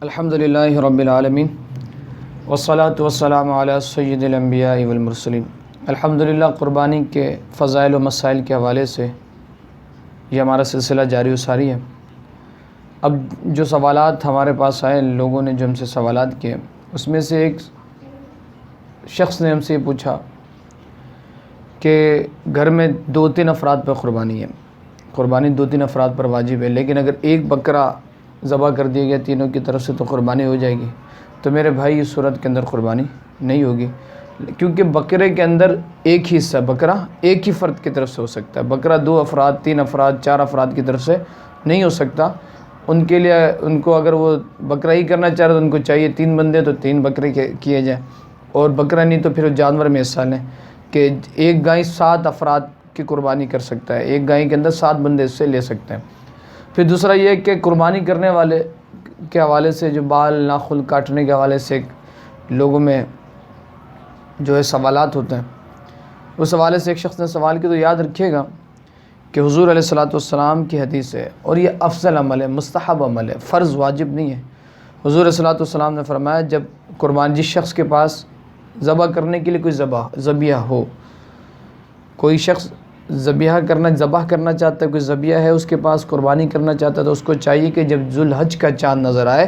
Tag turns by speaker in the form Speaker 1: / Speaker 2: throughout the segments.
Speaker 1: الحمدللہ رب العالمین والصلاة والسلام علی سید الانبیاء والمرسلین۔ الحمدللہ قربانی کے فضائل و مسائل کے حوالے سے یہ ہمارا سلسلہ جاری و ساری ہے۔ اب جو سوالات ہمارے پاس آئے، لوگوں نے جو ہم سے سوالات کیے، اس میں سے ایک شخص نے ہم سے یہ پوچھا کہ گھر میں 2-3 افراد پر قربانی ہے، قربانی 2-3 افراد پر واجب ہے، لیکن اگر ایک بکرا ذبح کر دیا گیا تینوں کی طرف سے تو قربانی ہو جائے گی۔ تو میرے بھائی اس صورت کے اندر قربانی نہیں ہوگی، کیونکہ بکرے کے اندر ایک ہی حصہ، بکرا ایک ہی فرد کی طرف سے ہو سکتا ہے، بکرا 2 افراد 3 افراد 4 افراد کی طرف سے نہیں ہو سکتا۔ ان کے لیے ان کو اگر وہ بکرا ہی کرنا چاہ رہے تو ان کو چاہیے 3 بندے تو 3 بکرے کیے جائیں، اور بکرا نہیں تو پھر جانور میں حصہ لیں کہ ایک گائے 7 افراد کی قربانی کر سکتا ہے، ایک گائے کے اندر 7 بندے اس سے لے سکتے ہیں۔ پھر دوسرا یہ کہ قربانی کرنے والے کے حوالے سے جو بال ناخن کاٹنے کے حوالے سے لوگوں میں جو ہے سوالات ہوتے ہیں، اس حوالے سے ایک شخص نے سوال کیا، تو یاد رکھیے گا کہ حضور علیہ الصلوۃ والسلام کی حدیث ہے، اور یہ افضل عمل ہے، مستحب عمل ہے، فرض واجب نہیں ہے۔ حضور علیہ الصلوۃ والسلام نے فرمایا جب قربان جس شخص کے پاس ذبح کرنے کے لیے کوئی ذبیحہ ہو، کوئی شخص ذبح کرنا چاہتا ہے، کوئی ذبیحہ ہے اس کے پاس، قربانی کرنا چاہتا ہے، تو اس کو چاہیے کہ جب ذوالحج کا چاند نظر آئے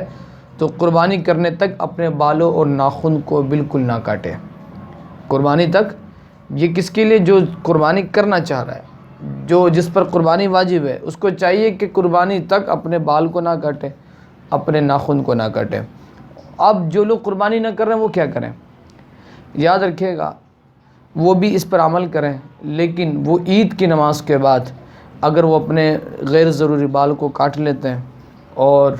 Speaker 1: تو قربانی کرنے تک اپنے بالوں اور ناخن کو بالکل نہ کاٹے۔ قربانی تک، یہ کس کے لیے؟ جو قربانی کرنا چاہ رہا ہے، جس پر قربانی واجب ہے، اس کو چاہیے کہ قربانی تک اپنے بال کو نہ کاٹے، اپنے ناخن کو نہ کاٹے۔ اب جو لوگ قربانی نہ کر رہے ہیں وہ کیا کریں؟ یاد رکھیے گا وہ بھی اس پر عمل کریں، لیکن وہ عید کی نماز کے بعد اگر وہ اپنے غیر ضروری بال کو کاٹ لیتے ہیں اور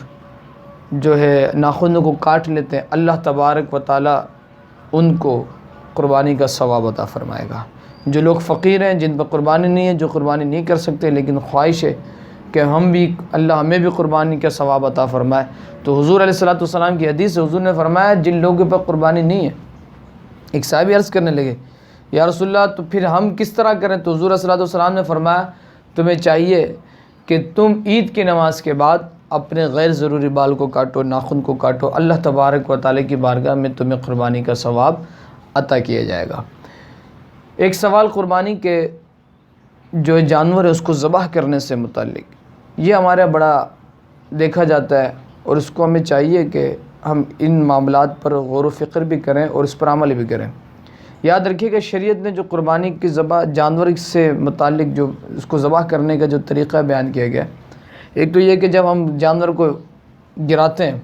Speaker 1: جو ہے ناخنوں کو کاٹ لیتے ہیں، اللہ تبارک و تعالی ان کو قربانی کا ثواب عطا فرمائے گا۔ جو لوگ فقیر ہیں، جن پر قربانی نہیں ہے، جو قربانی نہیں کر سکتے، لیکن خواہش ہے کہ اللہ ہمیں بھی قربانی کا ثواب عطا فرمائے، تو حضور علیہ الصلوۃ والسلام کی حدیث سے حضور نے فرمایا جن لوگوں پر قربانی نہیں ہے، ایک صحابی عرض کرنے لگے یا رسول اللہ تو پھر ہم کس طرح کریں؟ تو حضور صلی اللہ علیہ وسلم نے فرمایا تمہیں چاہیے کہ تم عید کی نماز کے بعد اپنے غیر ضروری بال کو کاٹو، ناخن کو کاٹو، اللہ تبارک و تعالی کی بارگاہ میں تمہیں قربانی کا ثواب عطا کیا جائے گا۔ ایک سوال قربانی کے جو جانور ہے اس کو ذبح کرنے سے متعلق، یہ ہمارے بڑا دیکھا جاتا ہے، اور اس کو ہمیں چاہیے کہ ہم ان معاملات پر غور و فکر بھی کریں اور اس پر عمل بھی کریں۔ یاد رکھیے کہ شریعت نے جو قربانی کی ذبح جانور سے متعلق جو اس کو ذبح کرنے کا جو طریقہ بیان کیا گیا، ایک تو یہ کہ جب ہم جانور کو گراتے ہیں،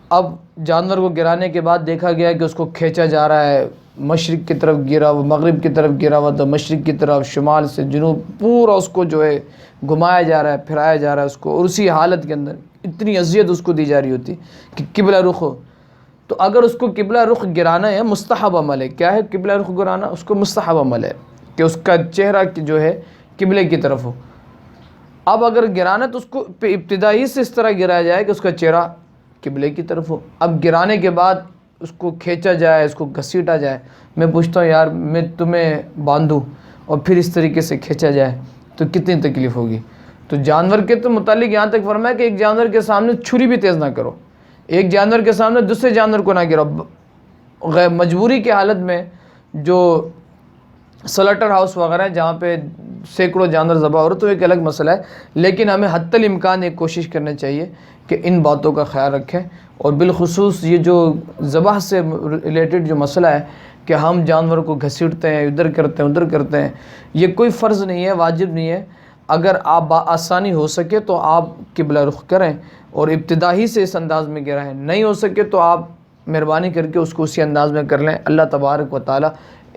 Speaker 1: اب جانور کو گرانے کے بعد دیکھا گیا کہ اس کو کھینچا جا رہا ہے، مشرق کی طرف گرا ہوا، مغرب کی طرف گرا ہوا، تو مشرق کی طرف، شمال سے جنوب، پورا اس کو جو ہے گھمایا جا رہا ہے، پھرایا جا رہا ہے اس کو، اور اسی حالت کے اندر اتنی اذیت اس کو دی جا رہی ہوتی کہ قبلہ رخ ہو۔ تو اگر اس کو قبلہ رخ گرانا ہے، مستحب عمل ہے۔ کیا ہے قبلہ رخ گرانا؟ اس کو مستحب عمل ہے کہ اس کا چہرہ جو ہے قبلے کی طرف ہو۔ اب اگر گرانا تو اس کو ابتدائی سے اس طرح گرایا جائے کہ اس کا چہرہ قبلے کی طرف ہو۔ اب گرانے کے بعد اس کو کھینچا جائے، اس کو گھسیٹا جائے۔ میں پوچھتا ہوں یار میں تمہیں باندھوں اور پھر اس طریقے سے کھینچا جائے تو کتنی تکلیف ہوگی؟ تو جانور کے تو متعلق یہاں تک فرمایا کہ ایک جانور کے سامنے چھری بھی تیز نہ کرو، ایک جانور کے سامنے دوسرے جانور کو نہ گراؤ۔ غیر مجبوری کی حالت میں جو سلٹر ہاؤس وغیرہ ہیں جہاں پہ سینکڑوں جانور ذبح ہو رہے تو ایک الگ مسئلہ ہے، لیکن ہمیں حتی الامکان ایک کوشش کرنا چاہیے کہ ان باتوں کا خیال رکھیں، اور بالخصوص یہ جو ذبح سے ریلیٹڈ جو مسئلہ ہے کہ ہم جانور کو گھسیٹتے ہیں، ادھر کرتے ہیں ادھر کرتے ہیں، یہ کوئی فرض نہیں ہے، واجب نہیں ہے۔ اگر آپ بآسانی ہو سکے تو آپ قبلہ رخ کریں اور ابتدائی سے اس انداز میں گرائیں، نہیں ہو سکے تو آپ مہربانی کر کے اس کو اسی انداز میں کر لیں۔ اللہ تبارک و تعالی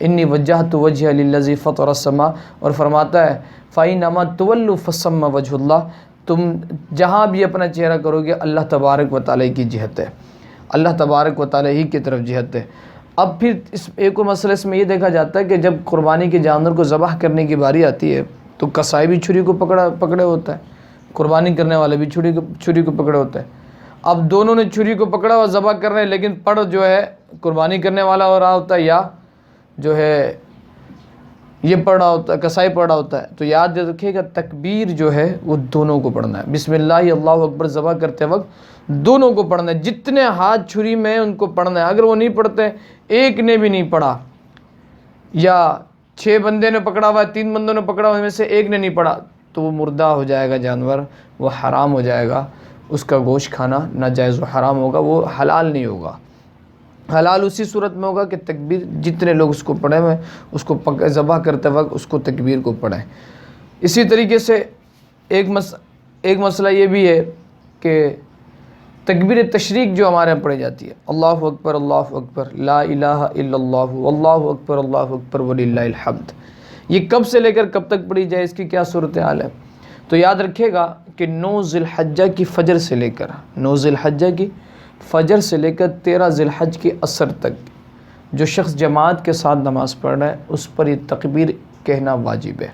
Speaker 1: انی وجہت وجہ للذی فطر السماء، اور فرماتا ہے فَإِنَّمَا تُوَلُّوا فَثَمَّ وَجْهُ اللَّهِ، تم جہاں بھی اپنا چہرہ کرو گے اللہ تبارک و تعالی کی جہت ہے، اللہ تبارک و تعالی ہی کی طرف جہت ہے۔ اب پھر ایک اور مسئلہ اس میں یہ دیکھا جاتا ہے کہ جب قربانی کے جانور کو ذبح کرنے کی باری آتی ہے تو کسائی بھی چھری کو پکڑے ہوتا ہے، قربانی کرنے والے بھی چھری کو پکڑے ہوتا ہے۔ اب دونوں نے چھری کو پکڑا اور ذبح کر رہے ہیں، لیکن پڑ جو ہے قربانی کرنے والا ہو رہا ہوتا ہے یا جو ہے یہ پڑھ رہا ہوتا ہے، کسائی پڑھ رہا ہوتا ہے، تو یاد رکھیے گا تکبیر جو ہے وہ دونوں کو پڑھنا ہے۔ بسم اللہ اللہ اکبر ذبح کرتے وقت دونوں کو پڑھنا ہے، جتنے ہاتھ چھری میں ان کو پڑھنا ہے۔ اگر وہ نہیں پڑھتے، ایک نے بھی نہیں پڑھا، یا 6 بندے نے پکڑا ہوا ہے، 3 بندوں نے پکڑا ہوا ہے، میں سے ایک نے نہیں پڑھا، تو وہ مردہ ہو جائے گا جانور، وہ حرام ہو جائے گا، اس کا گوشت کھانا ناجائز و حرام ہوگا، وہ حلال نہیں ہوگا۔ حلال اسی صورت میں ہوگا کہ تکبیر جتنے لوگ اس کو پڑھیں ہوئے اس کو ذبح کرتے وقت اس کو تکبیر کو پڑھیں۔ اسی طریقے سے ایک مسئلہ یہ بھی ہے کہ تکبیر تشریق جو ہمارے یہاں پڑھی جاتی ہے، اللہ اکبر لا الہ الا اللہ اللہ اکبر وللہ الحمد، یہ کب سے لے کر کب تک پڑھی جائے، اس کی کیا صورتحال ہے؟ تو یاد رکھیے گا کہ 9 ذی الحجہ کی فجر سے لے کر 9 ذی الحجہ کی فجر سے لے کر 13 ذی الحج کی عصر تک جو شخص جماعت کے ساتھ نماز پڑھ رہا ہے اس پر یہ تکبیر کہنا واجب ہے۔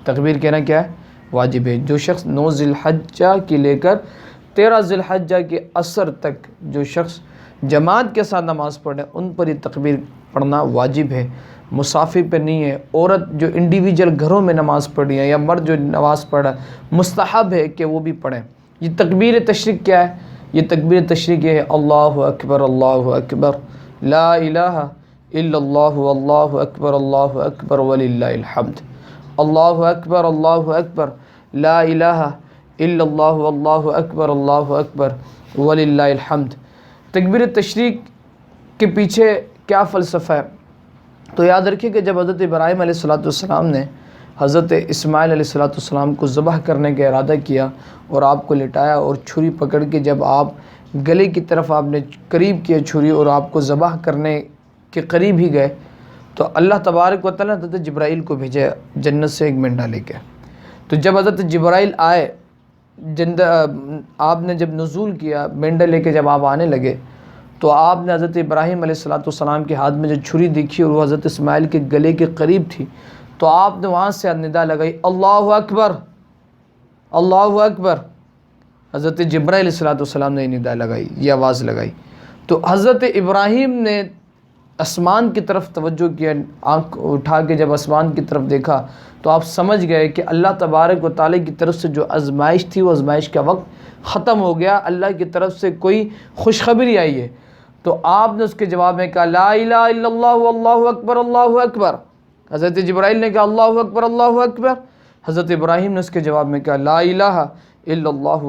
Speaker 1: تکبیر کہنا کیا ہے؟ واجب ہے۔ جو شخص 9 ذی الحجہ کی لے کر 13 ذی الحجہ کی عصر تک جو شخص جماعت کے ساتھ نماز پڑھ رہے ہیں ان پر یہ تکبیر پڑھنا واجب ہے، مسافر پہ نہیں ہے۔ عورت جو انڈیویجول گھروں میں نماز پڑھ رہی ہے یا مرد جو نماز پڑھ رہا ہے مستحب ہے کہ وہ بھی پڑھیں۔ یہ تکبیر تشریق کیا ہے؟ یہ تکبیر تشریق یہ ہے اللہ اکبر لا الہ الا اللہ اکبر وللہ الحمد، اللہ اکبر لا الہ الا اللہ اکبر وللہ الحمد۔ تکبیر تشریق کے پیچھے کیا فلسفہ ہے؟ تو یاد رکھیے کہ جب حضرت ابراہیم علیہ السلام نے حضرت اسماعیل علیہ السلام کو ذبح کرنے کا ارادہ کیا اور آپ کو لٹایا اور چھری پکڑ کے جب آپ گلے کی طرف آپ نے قریب کیا چھری اور آپ کو ذبح کرنے کے قریب ہی گئے، تو اللہ تبارک و تعالیٰ نے حضرت جبرائیل کو بھیجا جنت سے ایک مینڈا لے کے۔ تو جب حضرت جبرائیل آئے، آپ نے جب نزول کیا مینڈا لے کے، جب آپ آنے لگے تو آپ نے حضرت ابراہیم علیہ السلام کے ہاتھ میں جو چھری دیکھی اور وہ حضرت اسماعیل کے گلے کے قریب تھی، تو آپ نے وہاں سے ندا لگائی اللہ اکبر اللہ اکبر۔ حضرت جبرائیل علیہ السلام نے ندا لگائی، یہ آواز لگائی، تو حضرت ابراہیم نے آسمان کی طرف توجہ کیا، آنکھ اٹھا کے جب آسمان کی طرف دیکھا تو آپ سمجھ گئے کہ اللہ تبارک و تعالیٰ کی طرف سے جو آزمائش تھی وہ آزمائش کا وقت ختم ہو گیا، اللہ کی طرف سے کوئی خوشخبری آئی ہے۔ تو آپ نے اس کے جواب میں کہا لا الہ الا اللہ اللہ اکبر۔ حضرت جبرائیل نے کہا اللہ اکبر۔ حضرت ابراہیم نے اس کے جواب میں کہا لا الہ الا اللہ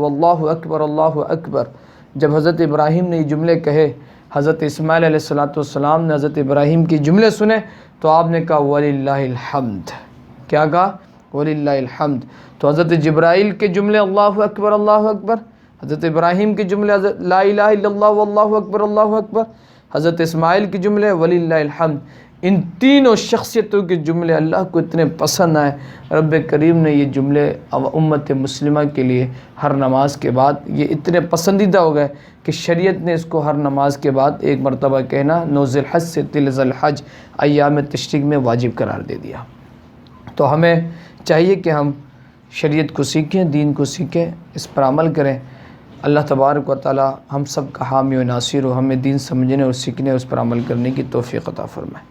Speaker 1: اللہ اکبر۔ جب حضرت ابراہیم نے یہ جملے کہے، حضرت اسماعیل علیہ السلام نے حضرت ابراہیم کی جملے سنے تو آپ نے کہا وللہ الحمد۔ کیا کہا؟ وللہ الحمد۔ تو حضرت جبرائیل کے جملے اللہ اکبر، حضرت ابراہیم کے جملے لا الہ الا اللہ اکبر، حضرت اسماعیل کے جملے وللہ الحمد، ان تینوں شخصیتوں کے جملے اللہ کو اتنے پسند آئے، رب کریم نے یہ جملے امت مسلمہ کے لیے ہر نماز کے بعد یہ اتنے پسندیدہ ہو گئے کہ شریعت نے اس کو ہر نماز کے بعد ایک مرتبہ کہنا 9 ذی الحج سے 13 ذی الحج ایام تشریق میں واجب قرار دے دیا۔ تو ہمیں چاہیے کہ ہم شریعت کو سیکھیں، دین کو سیکھیں، اس پر عمل کریں۔ اللہ تبارک و تعالی ہم سب کا حامی و ناصر ہو، ہمیں دین سمجھنے اور سیکھنے اور اس پر عمل کرنے کی توفیق عطا فرمائے۔